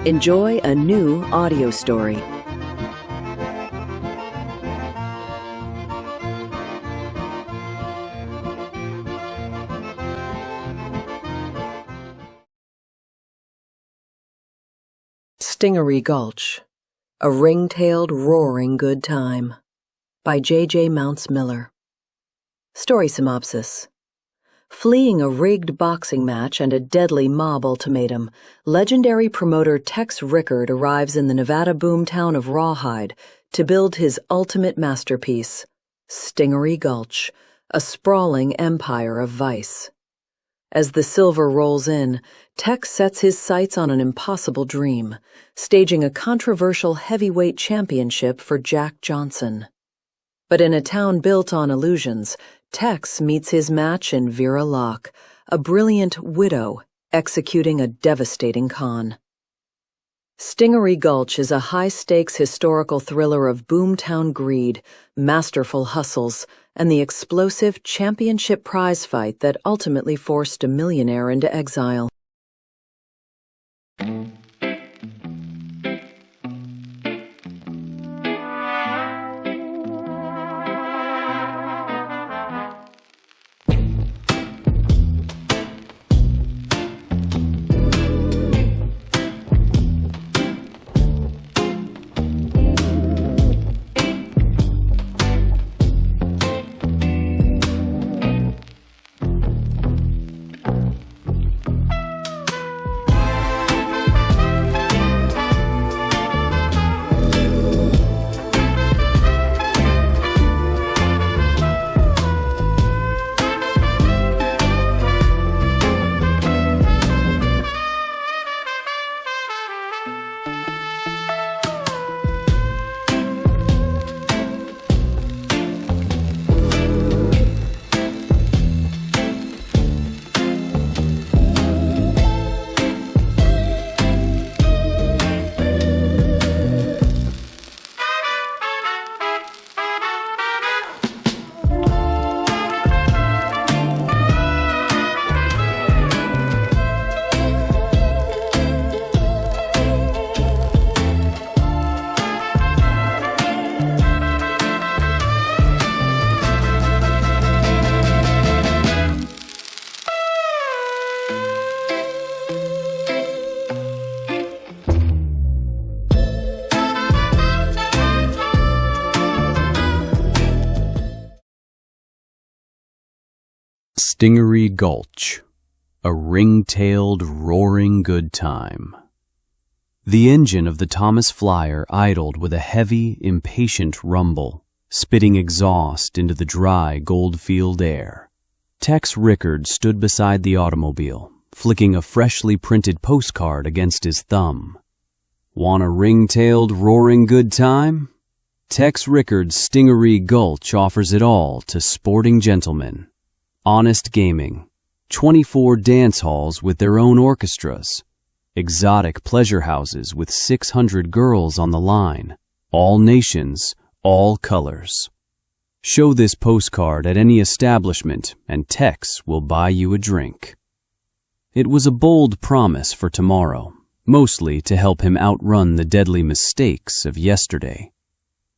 Enjoy a new audio story. Stingaree Gulch, A Ring-Tailed Roaring Good Time by J.J. Mounts Miller. Story synopsis. Fleeing a rigged boxing match and a deadly mob ultimatum, legendary promoter Tex Rickard arrives in the Nevada boomtown of Rawhide to build his ultimate masterpiece, Stingaree Gulch, a sprawling empire of vice. As the silver rolls in, Tex sets his sights on an impossible dream, staging a controversial heavyweight championship for Jack Johnson. But in a town built on illusions, Tex meets his match in Vera Locke, a brilliant widow executing a devastating con. Stingaree Gulch is a high-stakes historical thriller of boomtown greed, masterful hustles, and the explosive championship prize fight that ultimately forced a millionaire into exile. Stingaree Gulch, A Ring-Tailed Roaring Good Time. The engine of the Thomas Flyer idled with a heavy, impatient rumble, spitting exhaust into the dry Goldfield air. Tex Rickard stood beside the automobile, flicking a freshly printed postcard against his thumb. Want a ring-tailed roaring good time? Tex Rickard's Stingaree Gulch offers it all to sporting gentlemen. Honest gaming, 24 dance halls with their own orchestras, exotic pleasure houses with 600 girls on the line, all nations, all colors. Show this postcard at any establishment and Tex will buy you a drink. It was a bold promise for tomorrow, mostly to help him outrun the deadly mistakes of yesterday.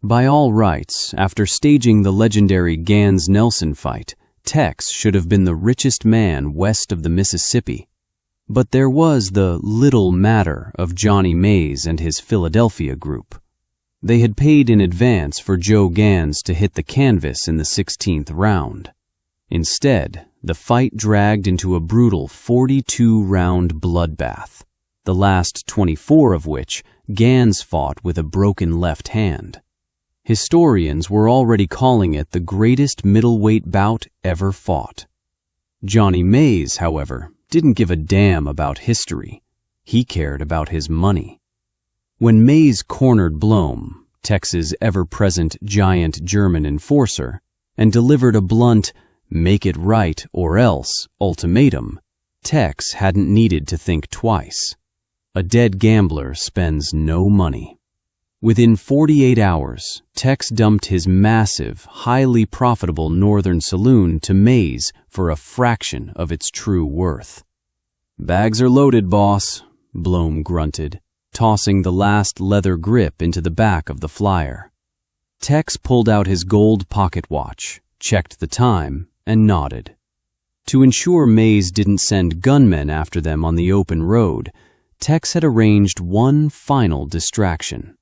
By all rights, after staging the legendary Gans-Nelson fight, Tex should have been the richest man west of the Mississippi. But there was the little matter of Johnny Mays and his Philadelphia group. They had paid in advance for Joe Gans to hit the canvas in the 16th round. Instead, the fight dragged into a brutal 42-round bloodbath, the last 24 of which Gans fought with a broken left hand. Historians were already calling it the greatest middleweight bout ever fought. Johnny Mays, however, didn't give a damn about history. He cared about his money. When Mays cornered Blom, Tex's ever-present giant German enforcer, and delivered a blunt, make it right or else ultimatum, Tex hadn't needed to think twice. A dead gambler spends no money. Within 48 hours, Tex dumped his massive, highly profitable northern saloon to Mays for a fraction of its true worth. "Bags are loaded, boss," Blom grunted, tossing the last leather grip into the back of the flyer. Tex pulled out his gold pocket watch, checked the time, and nodded. To ensure Mays didn't send gunmen after them on the open road, Tex had arranged one final distraction.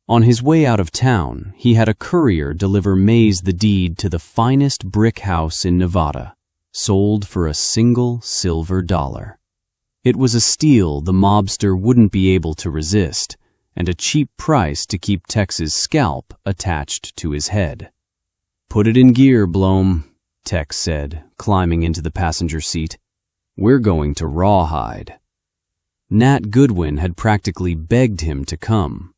On his way out of town, he had a courier deliver Mays the deed to the finest brick house in Nevada, sold for a single silver dollar. It was a steal the mobster wouldn't be able to resist, and a cheap price to keep Tex's scalp attached to his head. "Put it in gear, Blome," Tex said, climbing into the passenger seat. "We're going to Rawhide." Nat Goodwin had practically begged him to come.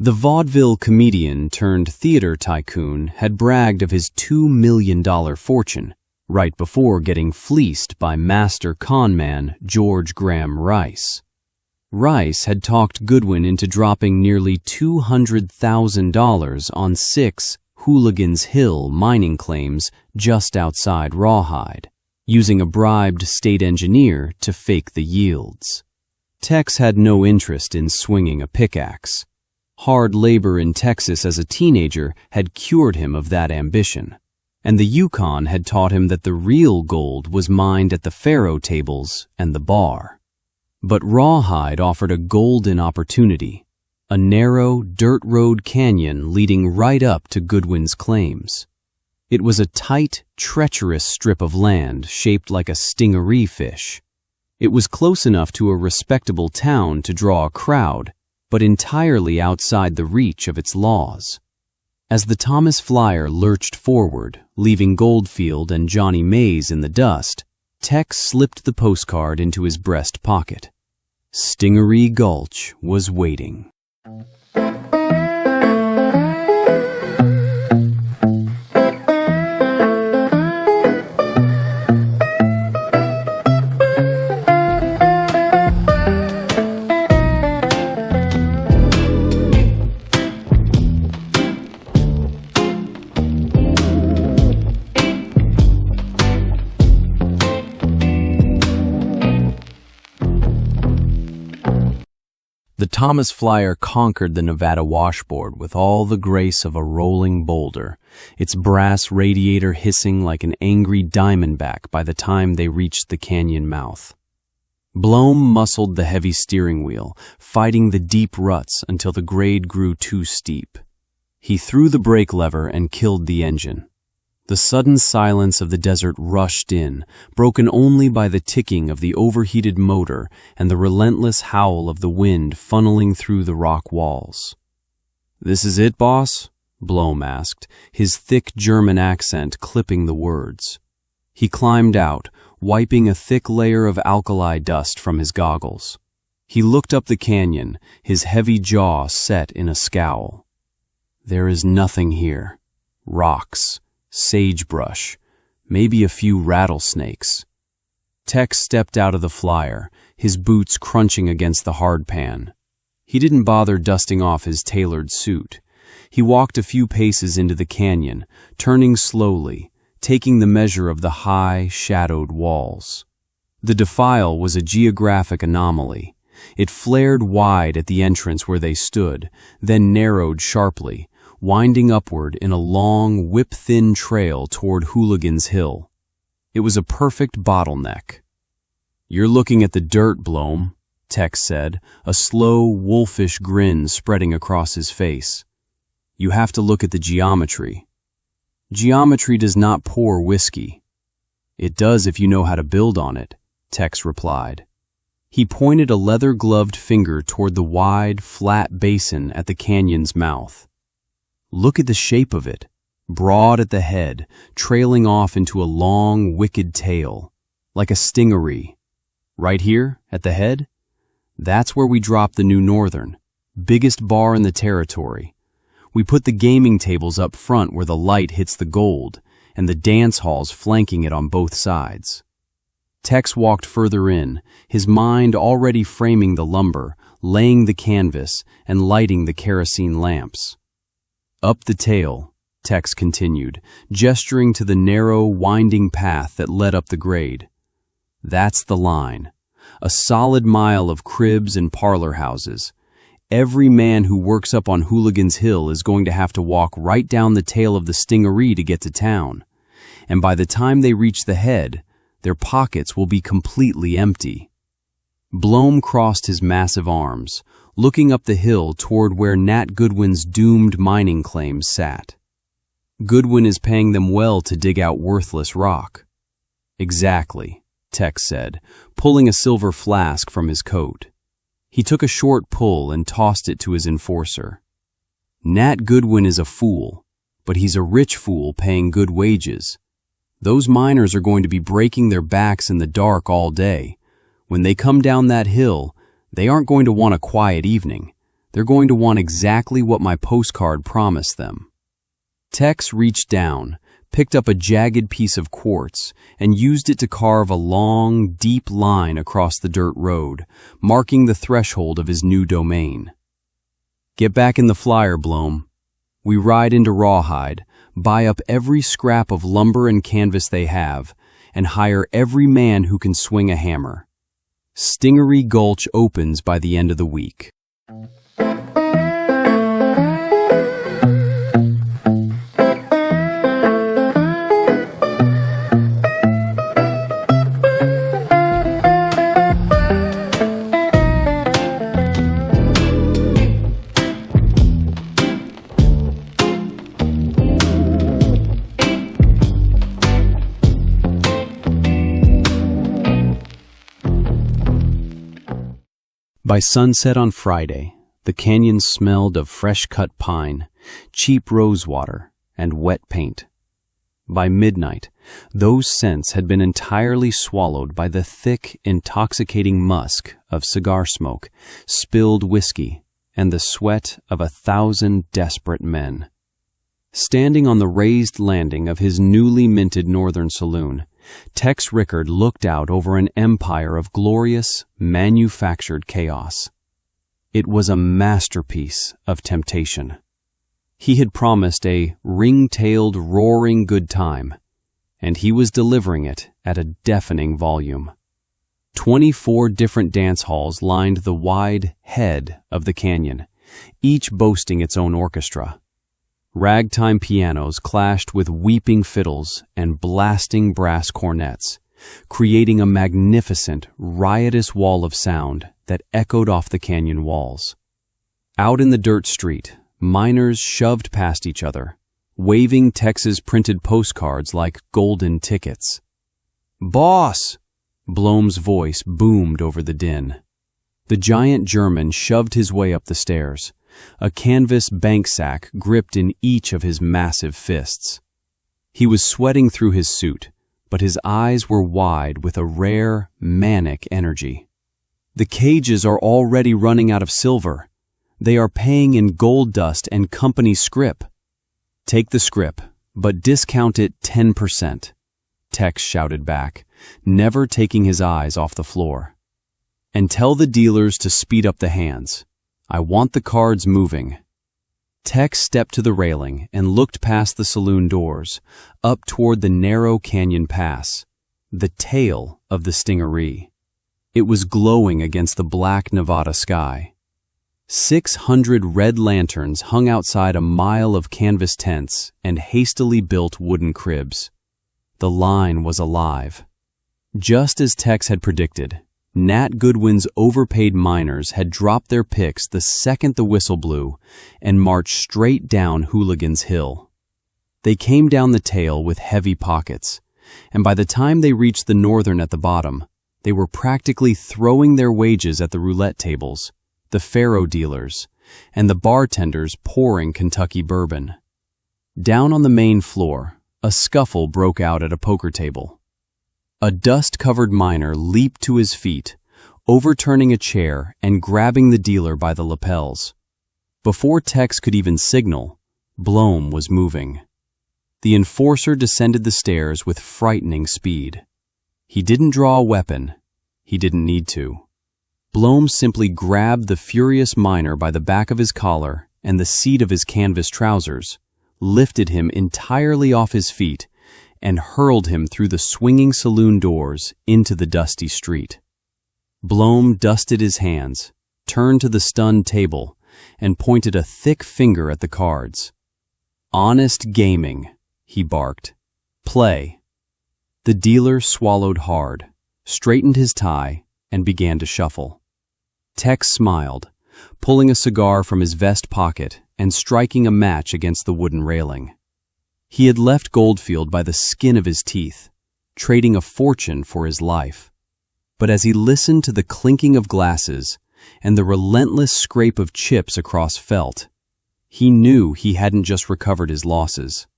The vaudeville comedian turned theater tycoon had bragged of his $2 million fortune right before getting fleeced by master conman George Graham Rice. Rice had talked Goodwin into dropping nearly $200,000 on 6 Hooligans Hill mining claims just outside Rawhide, using a bribed state engineer to fake the yields. Tex had no interest in swinging a pickaxe. Hard labor in Texas as a teenager had cured him of that ambition, and the Yukon had taught him that the real gold was mined at the faro tables and the bar. But Rawhide offered a golden opportunity, a narrow, dirt road canyon leading right up to Goodwin's claims. It was a tight, treacherous strip of land shaped like a stingaree fish. It was close enough to a respectable town to draw a crowd, but entirely outside the reach of its laws. As the Thomas Flyer lurched forward, leaving Goldfield and Johnny Mays in the dust, Tex slipped the postcard into his breast pocket. Stingaree Gulch was waiting. The Thomas Flyer conquered the Nevada washboard with all the grace of a rolling boulder, its brass radiator hissing like an angry diamondback by the time they reached the canyon mouth. Blome muscled the heavy steering wheel, fighting the deep ruts until the grade grew too steep. He threw the brake lever and killed the engine. The sudden silence of the desert rushed in, broken only by the ticking of the overheated motor and the relentless howl of the wind funneling through the rock walls. "This is it, boss?" Blome asked, his thick German accent clipping the words. He climbed out, wiping a thick layer of alkali dust from his goggles. He looked up the canyon, his heavy jaw set in a scowl. "There is nothing here. Rocks. Sagebrush, maybe a few rattlesnakes." Tex stepped out of the Flyer, his boots crunching against the hardpan. He didn't bother dusting off his tailored suit. He walked a few paces into the canyon, turning slowly, taking the measure of the high, shadowed walls. The defile was a geographic anomaly. It flared wide at the entrance where they stood, then narrowed sharply, winding upward in a long, whip-thin trail toward Hooligans Hill. It was a perfect bottleneck. "You're looking at the dirt, Blome," Tex said, a slow, wolfish grin spreading across his face. "You have to look at the geometry. Geometry does not pour whiskey." "It does if you know how to build on it," Tex replied. He pointed a leather-gloved finger toward the wide, flat basin at the canyon's mouth. "Look at the shape of it, broad at the head, trailing off into a long, wicked tail, like a stingaree. Right here, at the head, that's where we drop the New Northern, biggest bar in the territory. We put the gaming tables up front where the light hits the gold, and the dance halls flanking it on both sides." Tex walked further in, his mind already framing the lumber, laying the canvas, and lighting the kerosene lamps. "Up the tail," Tex continued, gesturing to the narrow, winding path that led up the grade. "That's the line. A solid mile of cribs and parlor houses. every man who works up on Hooligan's Hill is going to have to walk right down the tail of the Stingaree to get to town. And by the time they reach the head, their pockets will be completely empty. Blome crossed his massive arms, looking up the hill toward where Nat Goodwin's doomed mining claims sat. Goodwin is paying them well to dig out worthless rock. Exactly, Tex said, pulling a silver flask from his coat. He took a short pull and tossed it to his enforcer. Nat Goodwin is a fool, but he's a rich fool paying good wages. Those miners are going to be breaking their backs in the dark all day. When they come down that hill, they aren't going to want a quiet evening. They're going to want exactly what my postcard promised them. Tex reached down, picked up a jagged piece of quartz, and used it to carve a long, deep line across the dirt road, marking the threshold of his new domain. Get back in the flyer, Blome. We ride into Rawhide, buy up every scrap of lumber and canvas they have, and hire every man who can swing a hammer. Stingaree Gulch opens by the end of the week. By sunset on Friday, the canyon smelled of fresh-cut pine, cheap rosewater, and wet paint. By midnight, those scents had been entirely swallowed by the thick, intoxicating musk of cigar smoke, spilled whiskey, and the sweat of 1,000 desperate men. Standing on the raised landing of his newly minted northern saloon, Tex Rickard looked out over an empire of glorious, manufactured chaos. It was a masterpiece of temptation. He had promised a ring-tailed, roaring good time, and he was delivering it at a deafening volume. 24 different dance halls lined the wide head of the canyon, each boasting its own orchestra. Ragtime pianos clashed with weeping fiddles and blasting brass cornets, creating a magnificent, riotous wall of sound that echoed off the canyon walls. Out in the dirt street, miners shoved past each other, waving Tex's printed postcards like golden tickets. "Boss!" Blome's voice boomed over the din. The giant German shoved his way up the stairs, a canvas bank sack gripped in each of his massive fists. He was sweating through his suit, but his eyes were wide with a rare, manic energy. "The cages are already running out of silver. They are paying in gold dust and company scrip." "Take the scrip, but discount it 10%, Tex shouted back, never taking his eyes off the floor. "And tell the dealers to speed up the hands. I want the cards moving." Tex stepped to the railing and looked past the saloon doors, up toward the narrow canyon pass, the tail of the Stingaree. It was glowing against the black Nevada sky. 600 red lanterns hung outside a mile of canvas tents and hastily built wooden cribs. The line was alive. Just as Tex had predicted, Nat Goodwin's overpaid miners had dropped their picks the second the whistle blew and marched straight down Hooligan's Hill. They came down the tail with heavy pockets, and by the time they reached the northern at the bottom, they were practically throwing their wages at the roulette tables, the faro dealers, and the bartenders pouring Kentucky bourbon. Down on the main floor, a scuffle broke out at a poker table. A dust-covered miner leaped to his feet, overturning a chair and grabbing the dealer by the lapels. Before Tex could even signal, Blome was moving. The enforcer descended the stairs with frightening speed. He didn't draw a weapon. He didn't need to. Blome simply grabbed the furious miner by the back of his collar and the seat of his canvas trousers, lifted him entirely off his feet, and hurled him through the swinging saloon doors into the dusty street. Blome dusted his hands, turned to the stunned table, and pointed a thick finger at the cards. "Honest gaming," he barked. "Play." The dealer swallowed hard, straightened his tie, and began to shuffle. Tex smiled, pulling a cigar from his vest pocket and striking a match against the wooden railing. He had left Goldfield by the skin of his teeth, trading a fortune for his life. But as he listened to the clinking of glasses and the relentless scrape of chips across felt, he knew he hadn't just recovered his losses.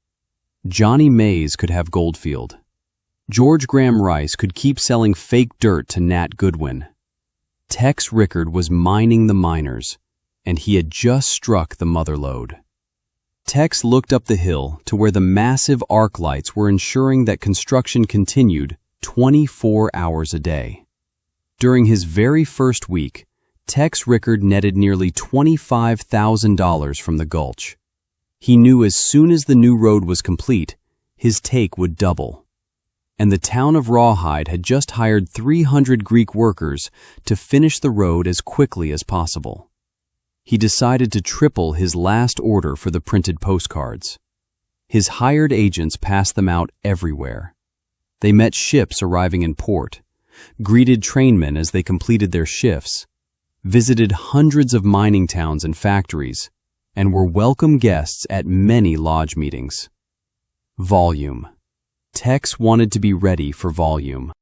Johnny Mays could have Goldfield. George Graham Rice could keep selling fake dirt to Nat Goodwin. Tex Rickard was mining the miners, and he had just struck the mother lode. Tex looked up the hill to where the massive arc lights were ensuring that construction continued 24 hours a day. During his very first week, Tex Rickard netted nearly $25,000 from the Gulch. He knew as soon as the new road was complete, his take would double. And the town of Rawhide had just hired 300 Greek workers to finish the road as quickly as possible. He decided to triple his last order for the printed postcards. His hired agents passed them out everywhere. They met ships arriving in port, greeted trainmen as they completed their shifts, visited hundreds of mining towns and factories, and were welcome guests at many lodge meetings. Volume. Tex wanted to be ready for volume.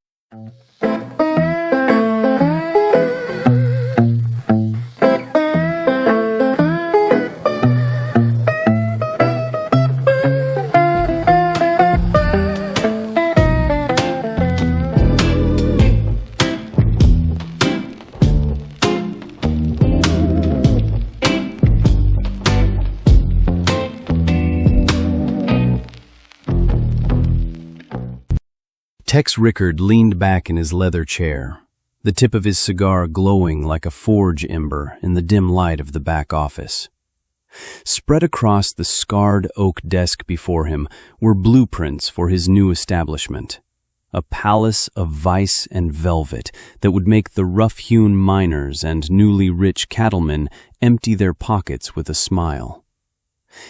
Tex Rickard leaned back in his leather chair, the tip of his cigar glowing like a forge ember in the dim light of the back office. Spread across the scarred oak desk before him were blueprints for his new establishment, a palace of vice and velvet that would make the rough-hewn miners and newly rich cattlemen empty their pockets with a smile.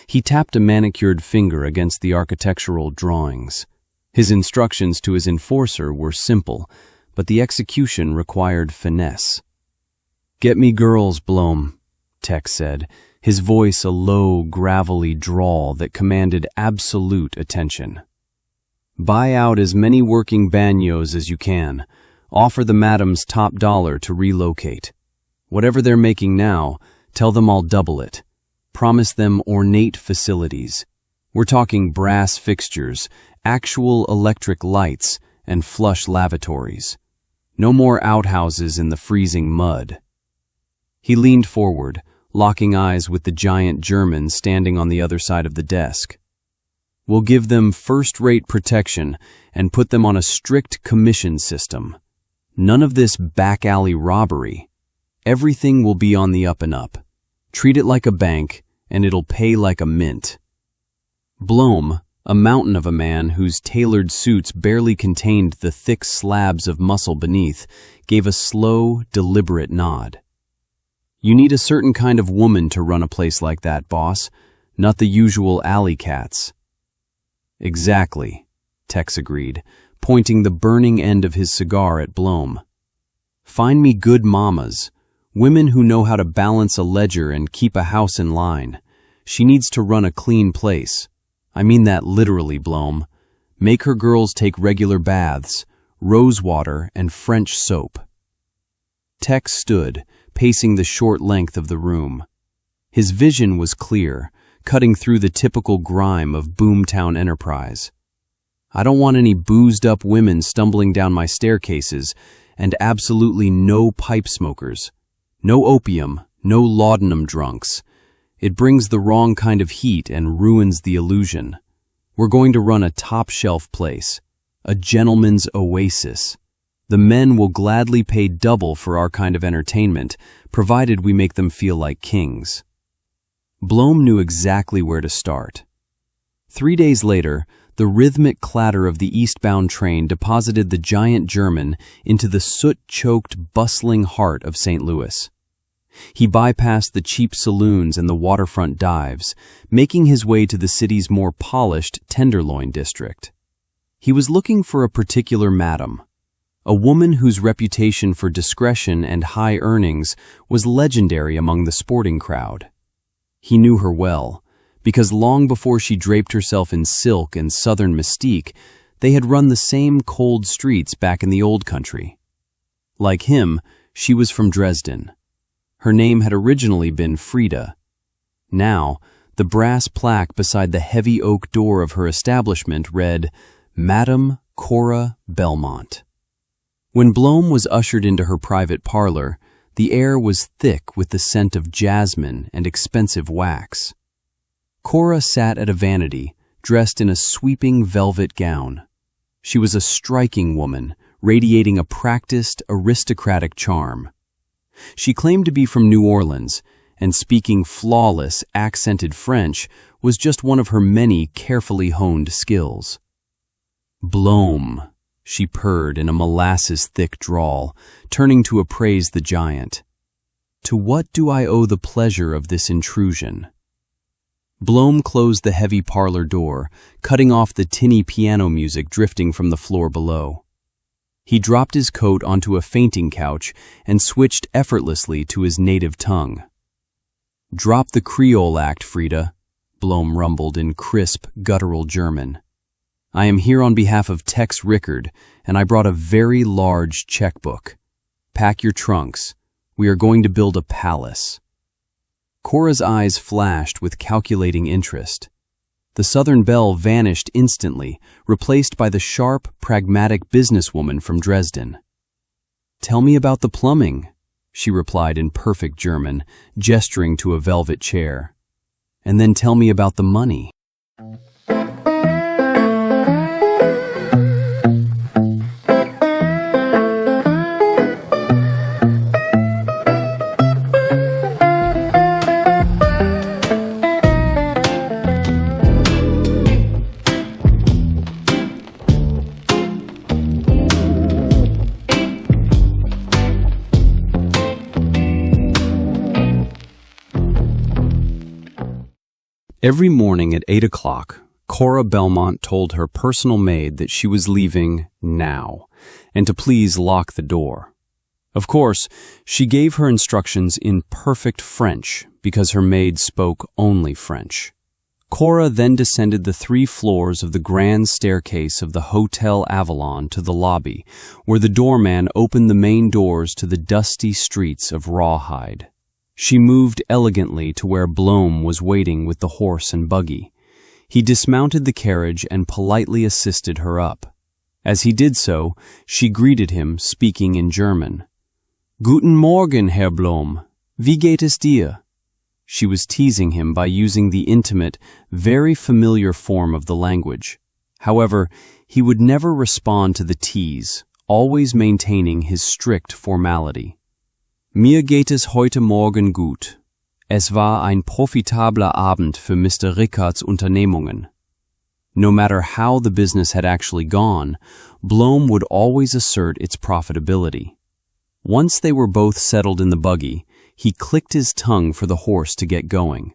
He tapped a manicured finger against the architectural drawings. His instructions to his enforcer were simple, but the execution required finesse. "Get me girls, Blome," Tex said, his voice a low, gravelly drawl that commanded absolute attention. "Buy out as many working bagnios as you can. Offer the madams top dollar to relocate. Whatever they're making now, tell them I'll double it. Promise them ornate facilities. We're talking brass fixtures, actual electric lights, and flush lavatories. No more outhouses in the freezing mud." He leaned forward, locking eyes with the giant German standing on the other side of the desk. "We'll give them first-rate protection and put them on a strict commission system. None of this back-alley robbery. Everything will be on the up and up. Treat it like a bank, and it'll pay like a mint." Blome, a mountain of a man whose tailored suits barely contained the thick slabs of muscle beneath, gave a slow, deliberate nod. "You need a certain kind of woman to run a place like that, boss, not the usual alley cats." "Exactly," Tex agreed, pointing the burning end of his cigar at Blome. "Find me good mamas, women who know how to balance a ledger and keep a house in line. She needs to run a clean place. I mean that literally, Blome. Make her girls take regular baths, rose water, and French soap." Tex stood, pacing the short length of the room. His vision was clear, cutting through the typical grime of boomtown enterprise. "I don't want any boozed-up women stumbling down my staircases, and absolutely no pipe smokers. No opium, no laudanum drunks. It brings the wrong kind of heat and ruins the illusion. We're going to run a top-shelf place, a gentleman's oasis. The men will gladly pay double for our kind of entertainment, provided we make them feel like kings." Blome knew exactly where to start. 3 days later, the rhythmic clatter of the eastbound train deposited the giant German into the soot-choked, bustling heart of St. Louis. He bypassed the cheap saloons and the waterfront dives, making his way to the city's more polished Tenderloin district. He was looking for a particular madam, a woman whose reputation for discretion and high earnings was legendary among the sporting crowd. He knew her well, because long before she draped herself in silk and southern mystique, they had run the same cold streets back in the old country. Like him, she was from Dresden. Her name had originally been Frida. Now, the brass plaque beside the heavy oak door of her establishment read, Madame Cora Belmont. When Blome was ushered into her private parlor, the air was thick with the scent of jasmine and expensive wax. Cora sat at a vanity, dressed in a sweeping velvet gown. She was a striking woman, radiating a practiced, aristocratic charm. She claimed to be from New Orleans, and speaking flawless, accented French was just one of her many carefully honed skills. Blome, she purred in a molasses-thick drawl, turning to appraise the giant. To what do I owe the pleasure of this intrusion? Blome closed the heavy parlor door, cutting off the tinny piano music drifting from the floor below. He dropped his coat onto a fainting couch and switched effortlessly to his native tongue. Drop the Creole act, Frida, Blome rumbled in crisp, guttural German. I am here on behalf of Tex Rickard, and I brought a very large checkbook. Pack your trunks. We are going to build a palace. Cora's eyes flashed with calculating interest. The Southern belle vanished instantly, replaced by the sharp, pragmatic businesswoman from Dresden. Tell me about the plumbing, she replied in perfect German, gesturing to a velvet chair. And then tell me about the money. Every morning at 8 o'clock, Cora Belmont told her personal maid that she was leaving now, and to please lock the door. Of course, she gave her instructions in perfect French because her maid spoke only French. Cora then descended the 3 floors of the grand staircase of the Hotel Avalon to the lobby, where the doorman opened the main doors to the dusty streets of Rawhide. She moved elegantly to where Blome was waiting with the horse and buggy. He dismounted the carriage and politely assisted her up. As he did so, she greeted him, speaking in German. Guten Morgen, Herr Blome. Wie geht es dir? She was teasing him by using the intimate, very familiar form of the language. However, he would never respond to the tease, always maintaining his strict formality. Mir geht es heute Morgen gut. Es war ein profitabler Abend für Mr. Rickards Unternehmungen. No matter how the business had actually gone, Blome would always assert its profitability. Once they were both settled in the buggy, he clicked his tongue for the horse to get going.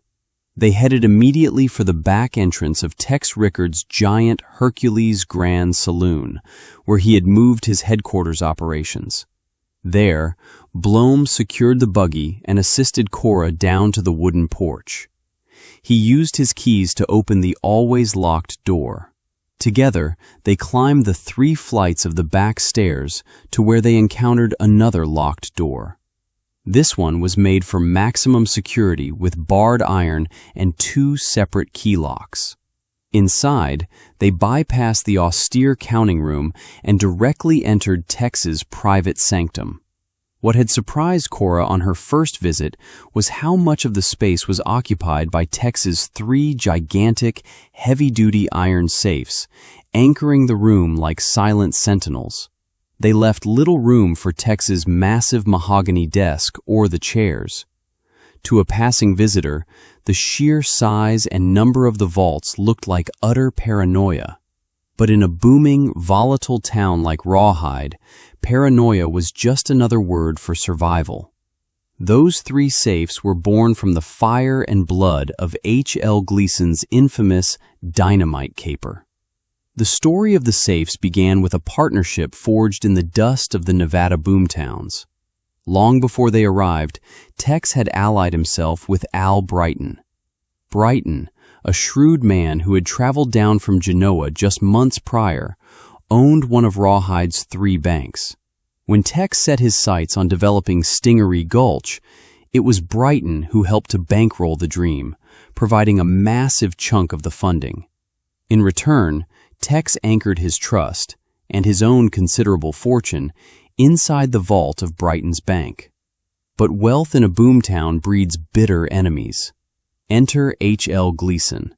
They headed immediately for the back entrance of Tex Rickard's giant Hercules Grand Saloon, where he had moved his headquarters operations. There, Blome secured the buggy and assisted Cora down to the wooden porch. He used his keys to open the always locked door. Together, they climbed the 3 flights of the back stairs to where they encountered another locked door. This one was made for maximum security with barred iron and 2 separate key locks. Inside, they bypassed the austere counting room and directly entered Tex's private sanctum. What had surprised Cora on her first visit was how much of the space was occupied by Tex's 3 gigantic, heavy-duty iron safes, anchoring the room like silent sentinels. They left little room for Tex's massive mahogany desk or the chairs. To a passing visitor, the sheer size and number of the vaults looked like utter paranoia. But in a booming, volatile town like Rawhide, paranoia was just another word for survival. Those 3 safes were born from the fire and blood of H.L. Gleason's infamous dynamite caper. The story of the safes began with a partnership forged in the dust of the Nevada boomtowns. Long before they arrived, Tex had allied himself with Al Brighton. Brighton, a shrewd man who had traveled down from Genoa just months prior, owned one of Rawhide's 3 banks. When Tex set his sights on developing Stingaree Gulch, it was Brighton who helped to bankroll the dream, providing a massive chunk of the funding. In return, Tex anchored his trust, and his own considerable fortune, inside the vault of Brighton's bank. But wealth in a boomtown breeds bitter enemies. Enter H.L. Gleason.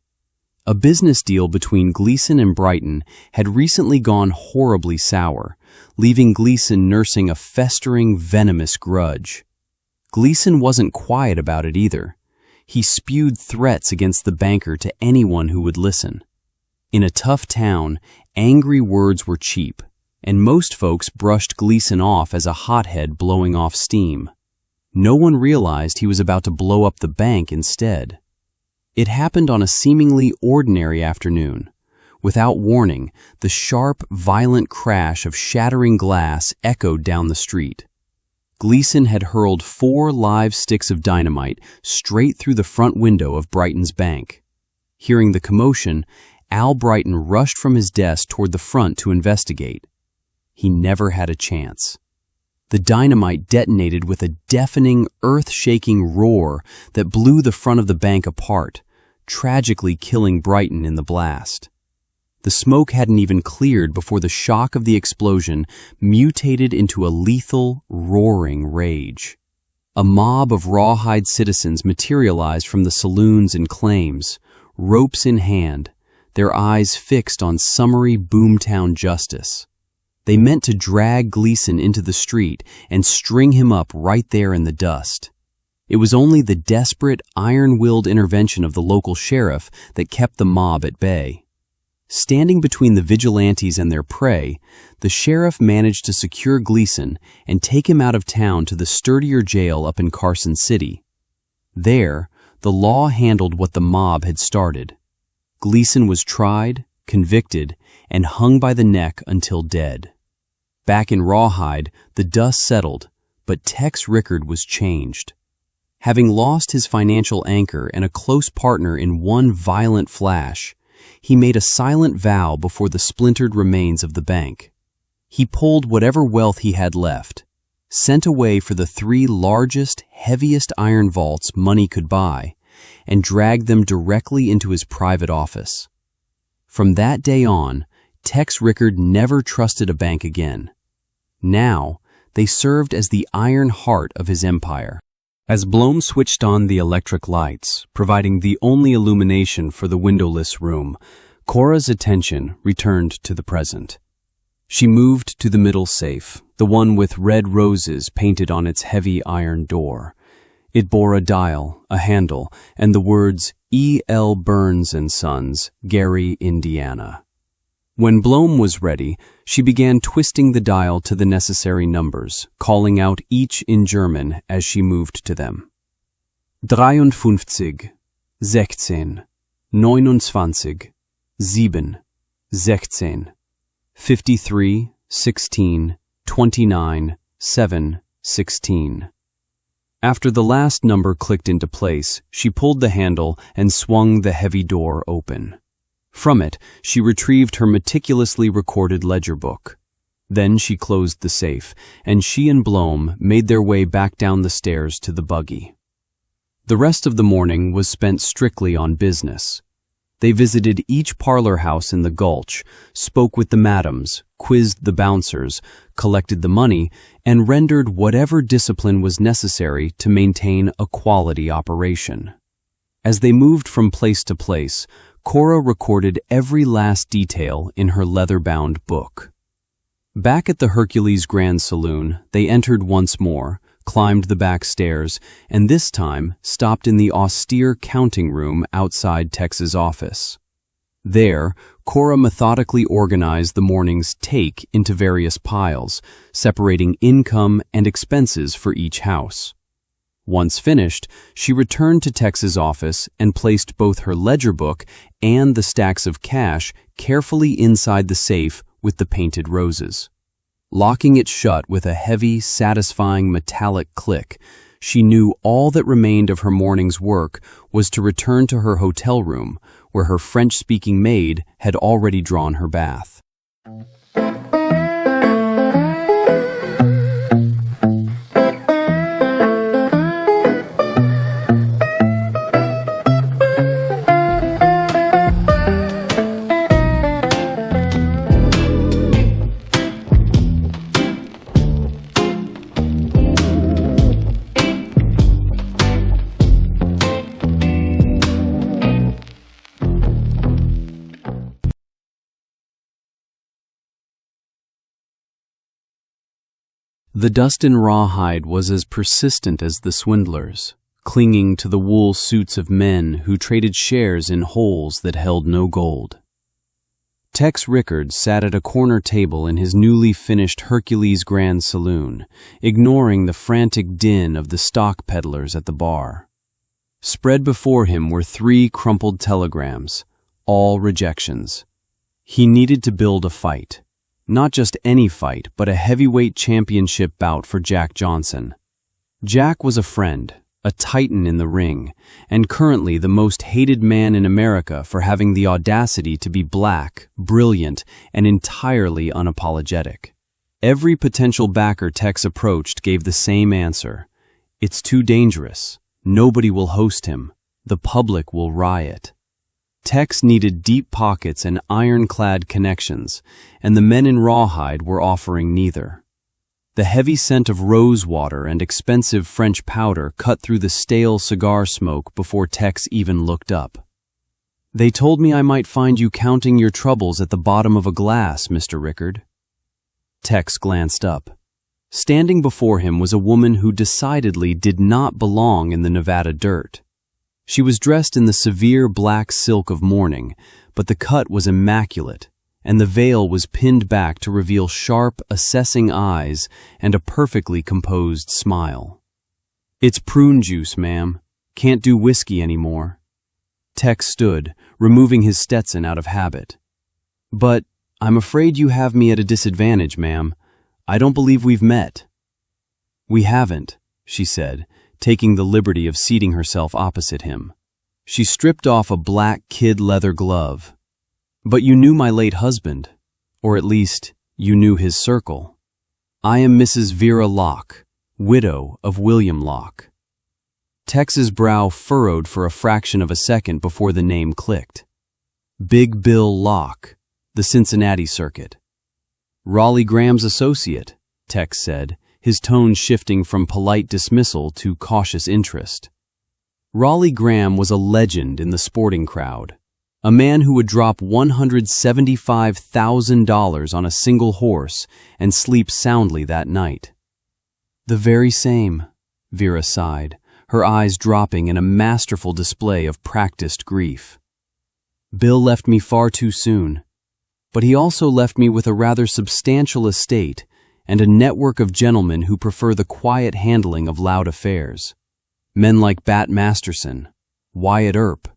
A business deal between Gleason and Brighton had recently gone horribly sour, leaving Gleason nursing a festering, venomous grudge. Gleason wasn't quiet about it either. He spewed threats against the banker to anyone who would listen. In a tough town, angry words were cheap, and most folks brushed Gleason off as a hothead blowing off steam. No one realized he was about to blow up the bank instead. It happened on a seemingly ordinary afternoon. Without warning, the sharp, violent crash of shattering glass echoed down the street. Gleason had hurled 4 live sticks of dynamite straight through the front window of Brighton's bank. Hearing the commotion, Al Brighton rushed from his desk toward the front to investigate. He never had a chance. The dynamite detonated with a deafening, earth-shaking roar that blew the front of the bank apart, tragically killing Brighton in the blast. The smoke hadn't even cleared before the shock of the explosion mutated into a lethal, roaring rage. A mob of Rawhide citizens materialized from the saloons and claims, ropes in hand, their eyes fixed on summary boomtown justice. They meant to drag Gleason into the street and string him up right there in the dust. It was only the desperate, iron-willed intervention of the local sheriff that kept the mob at bay. Standing between the vigilantes and their prey, the sheriff managed to secure Gleason and take him out of town to the sturdier jail up in Carson City. There, the law handled what the mob had started. Gleason was tried, convicted, and hung by the neck until dead. Back in Rawhide, the dust settled, but Tex Rickard was changed. Having lost his financial anchor and a close partner in one violent flash, he made a silent vow before the splintered remains of the bank. He pulled whatever wealth he had left, sent away for the 3 largest, heaviest iron vaults money could buy, and dragged them directly into his private office. From that day on, Tex Rickard never trusted a bank again. Now, they served as the iron heart of his empire. As Blome switched on the electric lights, providing the only illumination for the windowless room, Cora's attention returned to the present. She moved to the middle safe, the one with red roses painted on its heavy iron door. It bore a dial, a handle, and the words E.L. Burns & Sons, Gary, Indiana. When Blome was ready, she began twisting the dial to the necessary numbers, calling out each in German as she moved to them. 53, 16, 29, 7, 16, 53, 16, 29, 7, 16. After the last number clicked into place, she pulled the handle and swung the heavy door open. From it, she retrieved her meticulously recorded ledger book. Then she closed the safe, and she and Blome made their way back down the stairs to the buggy. The rest of the morning was spent strictly on business. They visited each parlor house in the Gulch, spoke with the madams, quizzed the bouncers, collected the money, and rendered whatever discipline was necessary to maintain a quality operation. As they moved from place to place, Cora recorded every last detail in her leather-bound book. Back at the Hercules Grand Saloon, they entered once more, climbed the back stairs, and this time stopped in the austere counting room outside Tex's office. There, Cora methodically organized the morning's take into various piles, separating income and expenses for each house. Once finished, she returned to Tex's office and placed both her ledger book and the stacks of cash carefully inside the safe with the painted roses. Locking it shut with a heavy, satisfying metallic click, she knew all that remained of her morning's work was to return to her hotel room, where her French-speaking maid had already drawn her bath. The dust in Rawhide was as persistent as the swindlers, clinging to the wool suits of men who traded shares in holes that held no gold. Tex Rickard sat at a corner table in his newly finished Hercules Grand Saloon, ignoring the frantic din of the stock peddlers at the bar. Spread before him were 3 crumpled telegrams, all rejections. He needed to build a fight. Not just any fight, but a heavyweight championship bout for Jack Johnson. Jack was a friend, a titan in the ring, and currently the most hated man in America for having the audacity to be black, brilliant, and entirely unapologetic. Every potential backer Tex approached gave the same answer. It's too dangerous. Nobody will host him. The public will riot. Tex needed deep pockets and ironclad connections, and the men in Rawhide were offering neither. The heavy scent of rose water and expensive French powder cut through the stale cigar smoke before Tex even looked up. "They told me I might find you counting your troubles at the bottom of a glass, Mr. Rickard." Tex glanced up. Standing before him was a woman who decidedly did not belong in the Nevada dirt. She was dressed in the severe black silk of mourning, but the cut was immaculate, and the veil was pinned back to reveal sharp, assessing eyes and a perfectly composed smile. "It's prune juice, ma'am. Can't do whiskey anymore." Tex stood, removing his Stetson out of habit. "But I'm afraid you have me at a disadvantage, ma'am. I don't believe we've met." "We haven't," she said, taking the liberty of seating herself opposite him. She stripped off a black kid leather glove. "But you knew my late husband, or at least, you knew his circle. I am Mrs. Vera Locke, widow of William Locke." Tex's brow furrowed for a fraction of a second before the name clicked. Big Bill Locke, the Cincinnati circuit. "Raleigh Graham's associate," Tex said, his tone shifting from polite dismissal to cautious interest. Raleigh Graham was a legend in the sporting crowd, a man who would drop $175,000 on a single horse and sleep soundly that night. "The very same," Vera sighed, her eyes dropping in a masterful display of practiced grief. "Bill left me far too soon, but he also left me with a rather substantial estate and a network of gentlemen who prefer the quiet handling of loud affairs. Men like Bat Masterson, Wyatt Earp."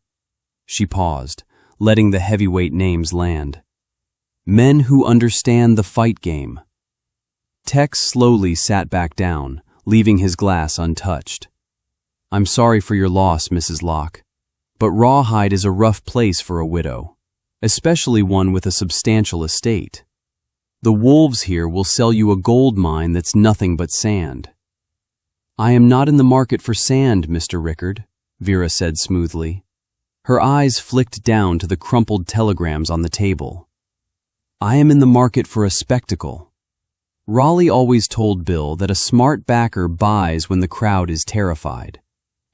She paused, letting the heavyweight names land. "Men who understand the fight game." Tex slowly sat back down, leaving his glass untouched. "I'm sorry for your loss, Mrs. Locke, but Rawhide is a rough place for a widow, especially one with a substantial estate. The wolves here will sell you a gold mine that's nothing but sand." "I am not in the market for sand, Mr. Rickard," Vera said smoothly. Her eyes flicked down to the crumpled telegrams on the table. "I am in the market for a spectacle. Raleigh always told Bill that a smart backer buys when the crowd is terrified.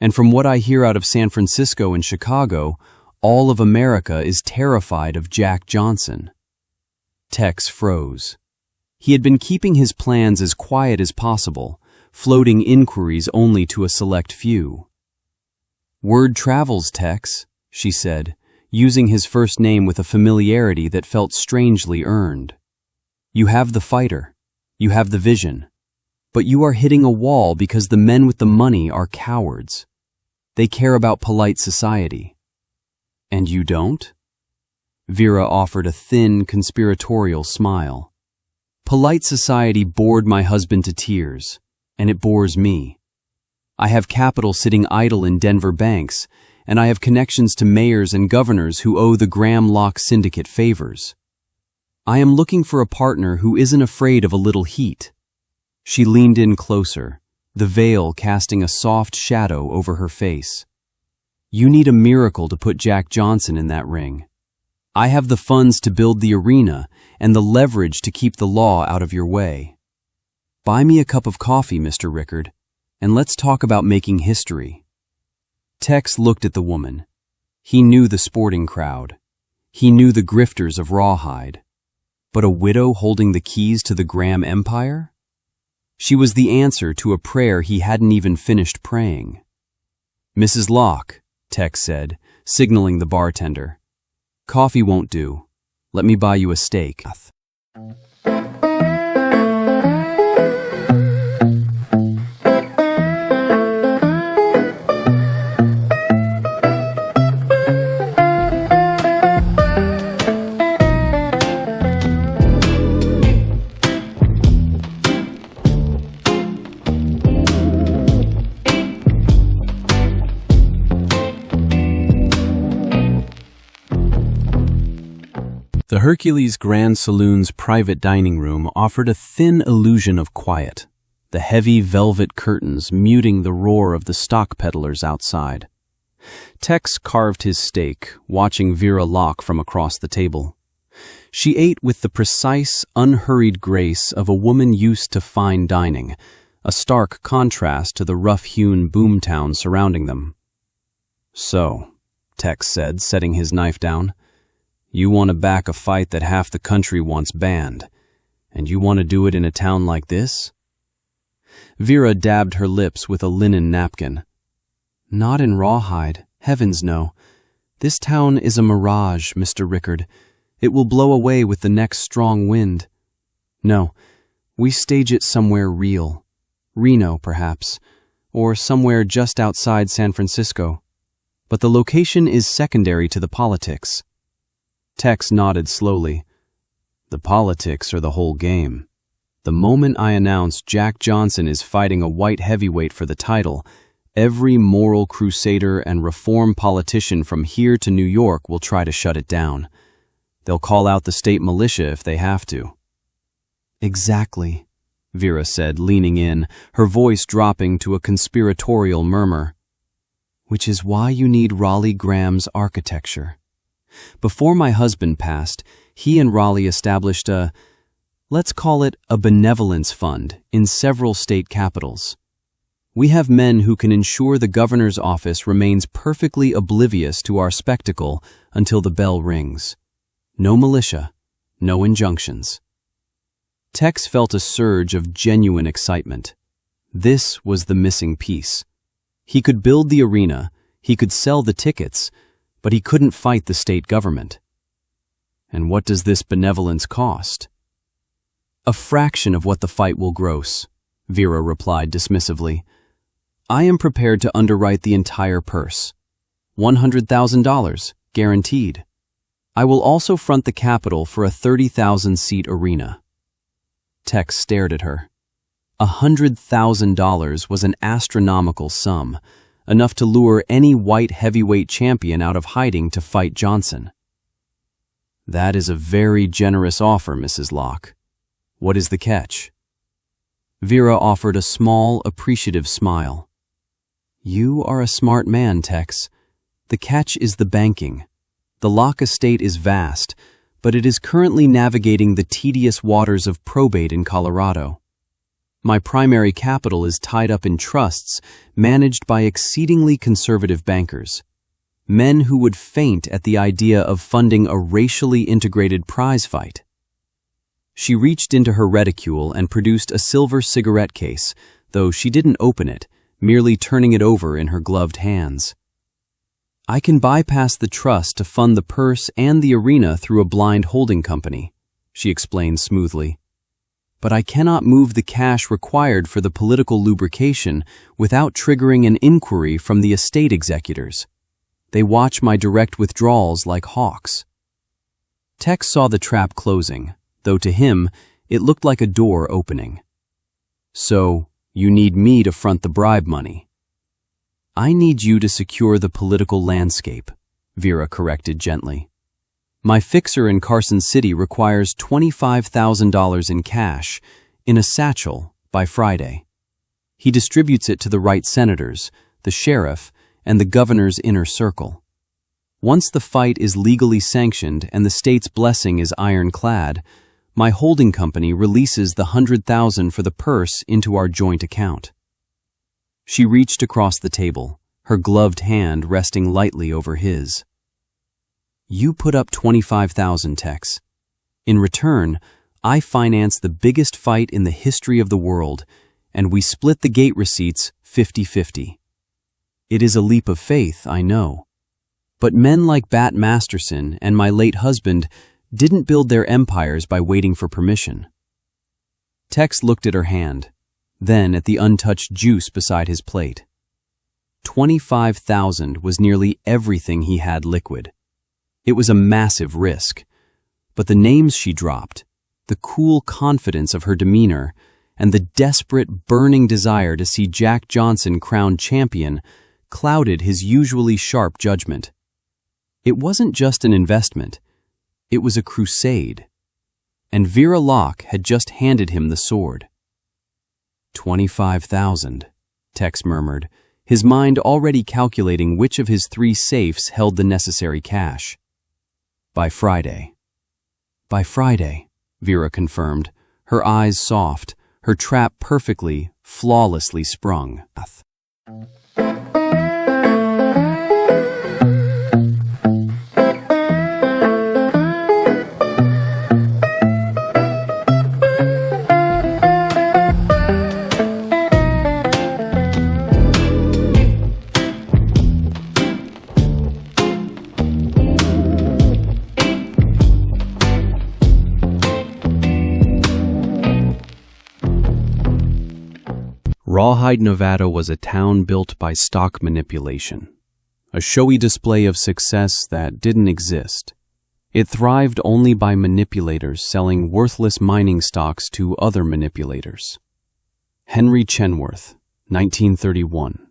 And from what I hear out of San Francisco and Chicago, all of America is terrified of Jack Johnson." Tex froze. He had been keeping his plans as quiet as possible, floating inquiries only to a select few. "Word travels, Tex," she said, using his first name with a familiarity that felt strangely earned. "You have the fighter. You have the vision. But you are hitting a wall because the men with the money are cowards. They care about polite society. And you don't? Vera offered a thin, conspiratorial smile. Polite society bored my husband to tears, and it bores me. I have capital sitting idle in Denver banks, and I have connections to mayors and governors who owe the Graham-Locke syndicate favors. I am looking for a partner who isn't afraid of a little heat. She leaned in closer, the veil casting a soft shadow over her face. You need a miracle to put Jack Johnson in that ring. I have the funds to build the arena and the leverage to keep the law out of your way. Buy me a cup of coffee, Mr. Rickard, and let's talk about making history. Tex looked at the woman. He knew the sporting crowd. He knew the grifters of Rawhide. But a widow holding the keys to the Graham Empire? She was the answer to a prayer he hadn't even finished praying. Mrs. Locke, Tex said, signaling the bartender. Coffee won't do. Let me buy you a steak. The Hercules Grand Saloon's private dining room offered a thin illusion of quiet, the heavy velvet curtains muting the roar of the stock peddlers outside. Tex carved his steak, watching Vera Locke from across the table. She ate with the precise, unhurried grace of a woman used to fine dining, a stark contrast to the rough-hewn boomtown surrounding them. So, Tex said, setting his knife down, you want to back a fight that half the country wants banned, and you want to do it in a town like this? Vera dabbed her lips with a linen napkin. Not in Rawhide, heavens no. This town is a mirage, Mr. Rickard. It will blow away with the next strong wind. No, we stage it somewhere real. Reno, perhaps, or somewhere just outside San Francisco. But the location is secondary to the politics. Tex nodded slowly. The politics are the whole game. The moment I announce Jack Johnson is fighting a white heavyweight for the title, every moral crusader and reform politician from here to New York will try to shut it down. They'll call out the state militia if they have to. Exactly, Vera said, leaning in, her voice dropping to a conspiratorial murmur. Which is why you need Raleigh Graham's architecture. Before my husband passed, he and Raleigh established let's call it a benevolence fund in several state capitals. We have men who can ensure the governor's office remains perfectly oblivious to our spectacle until the bell rings. No militia, no injunctions. Tex felt a surge of genuine excitement. This was the missing piece. He could build the arena, he could sell the tickets, but he couldn't fight the state government. And what does this benevolence cost? A fraction of what the fight will gross, Vera replied dismissively. I am prepared to underwrite the entire purse. $100,000, guaranteed. I will also front the capital for a 30,000-seat arena. Tex stared at her. $100,000 was an astronomical sum, enough to lure any white heavyweight champion out of hiding to fight Johnson. That is a very generous offer, Mrs. Locke. What is the catch? Vera offered a small, appreciative smile. You are a smart man, Tex. The catch is the banking. The Locke estate is vast, but it is currently navigating the tedious waters of probate in Colorado. My primary capital is tied up in trusts managed by exceedingly conservative bankers, men who would faint at the idea of funding a racially integrated prize fight. She reached into her reticule and produced a silver cigarette case, though she didn't open it, merely turning it over in her gloved hands. I can bypass the trust to fund the purse and the arena through a blind holding company, she explained smoothly. but I cannot move the cash required for the political lubrication without triggering an inquiry from the estate executors. They watch my direct withdrawals like hawks. Tex saw the trap closing, though to him, it looked like a door opening. So, you need me to front the bribe money. I need you to secure the political landscape, Vera corrected gently. My fixer in Carson City requires $25,000 in cash, in a satchel, by Friday. He distributes it to the right senators, the sheriff, and the governor's inner circle. Once the fight is legally sanctioned and the state's blessing is ironclad, my holding company releases the $100,000 for the purse into our joint account. She reached across the table, her gloved hand resting lightly over his. You put up $25,000, Tex. In return, I finance the biggest fight in the history of the world, and we split the gate receipts 50-50. It is a leap of faith, I know. But men like Bat Masterson and my late husband didn't build their empires by waiting for permission. Tex looked at her hand, then at the untouched juice beside his plate. $25,000 was nearly everything he had liquid. It was a massive risk, but the names she dropped, the cool confidence of her demeanor, and the desperate, burning desire to see Jack Johnson crowned champion clouded his usually sharp judgment. It wasn't just an investment, it was a crusade, and Vera Locke had just handed him the sword. $25,000, Tex murmured, his mind already calculating which of his 3 safes held the necessary cash. By Friday. By Friday, Vera confirmed, her eyes soft, her trap perfectly, flawlessly sprung. Rawhide, Nevada was a town built by stock manipulation, a showy display of success that didn't exist. It thrived only by manipulators selling worthless mining stocks to other manipulators. Henry Chenworth, 1931.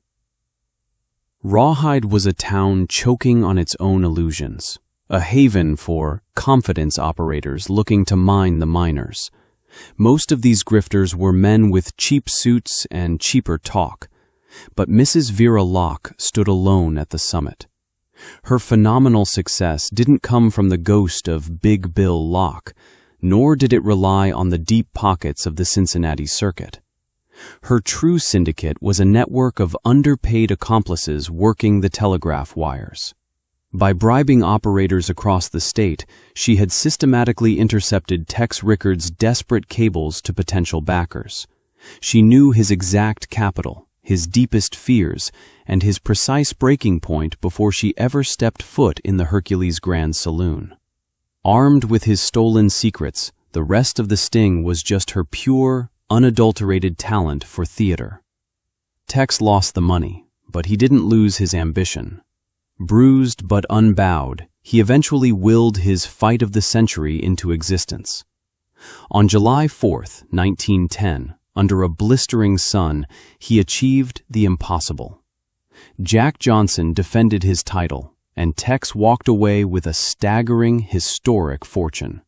Rawhide was a town choking on its own illusions, a haven for confidence operators looking to mine the miners. Most of these grifters were men with cheap suits and cheaper talk, but Mrs. Vera Locke stood alone at the summit. Her phenomenal success didn't come from the ghost of Big Bill Locke, nor did it rely on the deep pockets of the Cincinnati circuit. Her true syndicate was a network of underpaid accomplices working the telegraph wires. By bribing operators across the state, she had systematically intercepted Tex Rickard's desperate cables to potential backers. She knew his exact capital, his deepest fears, and his precise breaking point before she ever stepped foot in the Hercules Grand Saloon. Armed with his stolen secrets, the rest of the sting was just her pure, unadulterated talent for theater. Tex lost the money, but he didn't lose his ambition. Bruised but unbowed, he eventually willed his fight of the century into existence. On July 4, 1910, under a blistering sun, he achieved the impossible. Jack Johnson defended his title, and Tex walked away with a staggering, historic fortune.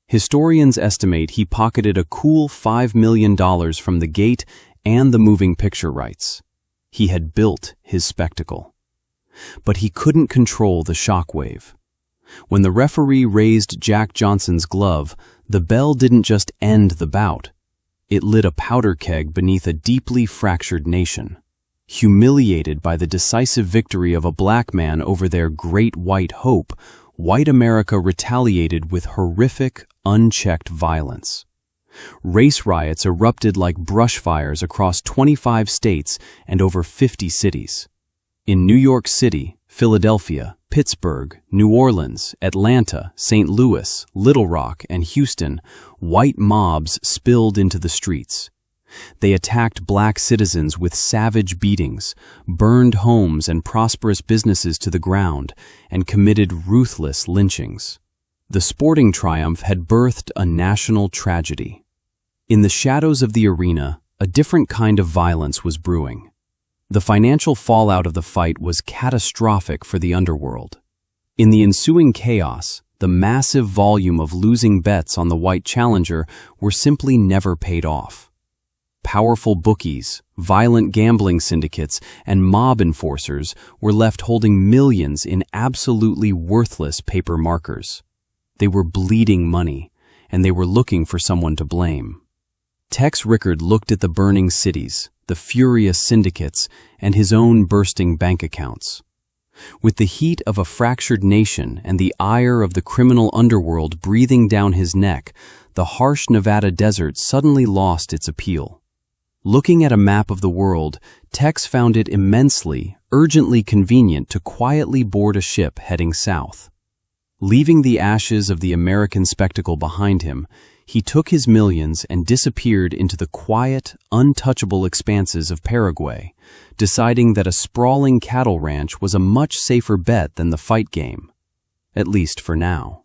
Historians estimate he pocketed a cool $5 million from the gate and the moving picture rights. He had built his spectacle. But he couldn't control the shockwave. When the referee raised Jack Johnson's glove, the bell didn't just end the bout. It lit a powder keg beneath a deeply fractured nation. Humiliated by the decisive victory of a black man over their great white hope, white America retaliated with horrific, unchecked violence. Race riots erupted like brush fires across 25 states and over 50 cities. In New York City, Philadelphia, Pittsburgh, New Orleans, Atlanta, St. Louis, Little Rock, and Houston, white mobs spilled into the streets. They attacked black citizens with savage beatings, burned homes and prosperous businesses to the ground, and committed ruthless lynchings. The sporting triumph had birthed a national tragedy. In the shadows of the arena, a different kind of violence was brewing. The financial fallout of the fight was catastrophic for the underworld. In the ensuing chaos, the massive volume of losing bets on the white challenger were simply never paid off. Powerful bookies, violent gambling syndicates, and mob enforcers were left holding millions in absolutely worthless paper markers. They were bleeding money, and they were looking for someone to blame. Tex Rickard looked at the burning cities, the furious syndicates, and his own bursting bank accounts. With the heat of a fractured nation and the ire of the criminal underworld breathing down his neck, the harsh Nevada desert suddenly lost its appeal. Looking at a map of the world, Tex found it immensely, urgently convenient to quietly board a ship heading south. Leaving the ashes of the American spectacle behind him, he took his millions and disappeared into the quiet, untouchable expanses of Paraguay, deciding that a sprawling cattle ranch was a much safer bet than the fight game. At least for now.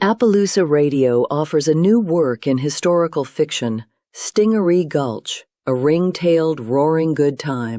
Appaloosa Radio offers a new work in historical fiction, Stingaree Gulch, a ring-tailed, roaring good time.